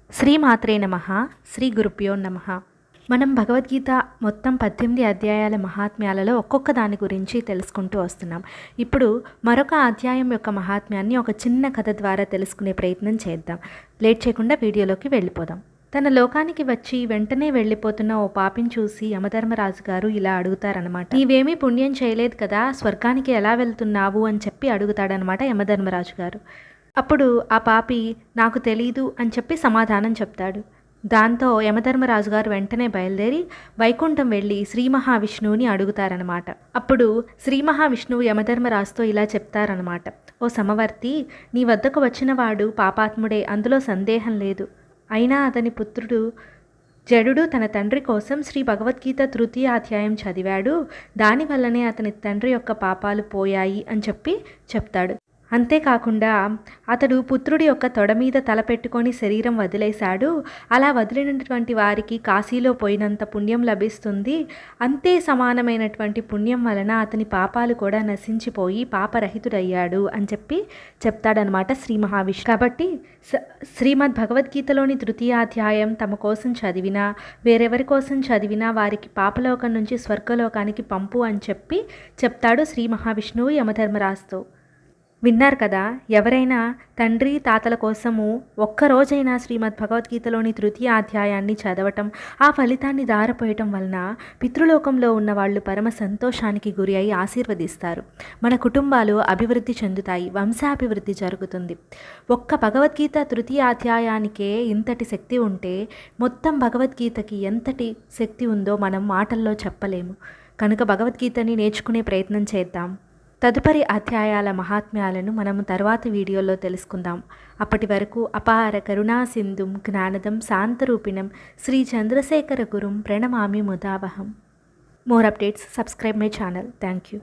శ్రీమాత్రే నమః. శ్రీ గురుభ్యో నమః. మనం భగవద్గీత మొత్తం 18 అధ్యాయాల మహాత్మ్యాలలో ఒక్కొక్క దాని గురించి తెలుసుకుంటూ వస్తున్నాం. ఇప్పుడు మరొక అధ్యాయం యొక్క మహాత్మ్యాన్ని ఒక చిన్న కథ ద్వారా తెలుసుకునే ప్రయత్నం చేద్దాం. లేట్ చేయకుండా వీడియోలోకి వెళ్ళిపోదాం. తన లోకానికి వచ్చి వెంటనే వెళ్ళిపోతున్న ఓ పాపిని చూసి యమధర్మరాజు గారు ఇలా అడుగుతారనమాట. నీవేమీ పుణ్యం చేయలేదు కదా, స్వర్గానికి ఎలా వెళ్తున్నావు అని చెప్పి అడుగుతాడనమాట యమధర్మరాజు గారు. అప్పుడు ఆ పాపి నాకు తెలీదు అని చెప్పి సమాధానం చెప్తాడు. దాంతో యమధర్మరాజు గారు వెంటనే బయలుదేరి వైకుంఠం వెళ్ళి శ్రీ మహావిష్ణువుని అడుగుతారనమాట. అప్పుడు శ్రీ మహావిష్ణువు యమధర్మరాజుతో ఇలా చెప్తారనమాట. ఓ సమవర్తి, నీ వద్దకు వచ్చినవాడు పాపాత్ముడే, అందులో సందేహం లేదు. అయినా అతని పుత్రుడు జడుడు తన తండ్రి కోసం శ్రీ భగవద్గీత తృతీయ అధ్యాయం చదివాడు. దానివల్లనే అతని తండ్రి యొక్క పాపాలు పోయాయి అని చెప్పి చెప్తాడు. అంతేకాకుండా అతడు పుత్రుడి యొక్క తొడ మీద తల పెట్టుకొని శరీరం వదిలేశాడు. అలా వదిలినటువంటి వారికి కాశీలో పోయినంత పుణ్యం లభిస్తుంది. అంతే సమానమైనటువంటి పుణ్యం వలన అతని పాపాలు కూడా నశించిపోయి పాపరహితుడయ్యాడు అని చెప్పి చెప్తాడనమాట శ్రీ మహావిష్ణువు. కాబట్టి శ్రీమద్ భగవద్గీతలోని తృతీయాధ్యాయం తమ కోసం చదివినా వేరెవరి కోసం చదివినా వారికి పాపలోకం నుంచి స్వర్గలోకానికి పంపు అని చెప్పి చెప్తాడు శ్రీ మహావిష్ణువు యమధర్మరాజుతో. విన్నారు కదా, ఎవరైనా తండ్రి తాతల కోసము ఒక్కరోజైనా శ్రీమద్ భగవద్గీతలోని తృతీయ అధ్యాయాన్ని చదవటం, ఆ ఫలితాన్ని దారపోయటం వలన పితృలోకంలో ఉన్న వాళ్ళు పరమ సంతోషానికి గురి అయి ఆశీర్వదిస్తారు. మన కుటుంబాలు అభివృద్ధి చెందుతాయి, వంశాభివృద్ధి జరుగుతుంది. ఒక్క భగవద్గీత తృతీయ అధ్యాయానికే ఇంతటి శక్తి ఉంటే మొత్తం భగవద్గీతకి ఎంతటి శక్తి ఉందో మనం మాటల్లో చెప్పలేము. కనుక భగవద్గీతని నేర్చుకునే ప్రయత్నం చేద్దాం. తదుపరి అధ్యాయాల మహాత్మ్యాలను మనము తర్వాతి వీడియోలో తెలుసుకుందాం. అప్పటి వరకు అపార కరుణా సింధుం జ్ఞానదం శాంతరూపిణం శ్రీ చంద్రశేఖర గురుం ప్రణమామి ముదావహం. More updates, subscribe my channel. Thank you.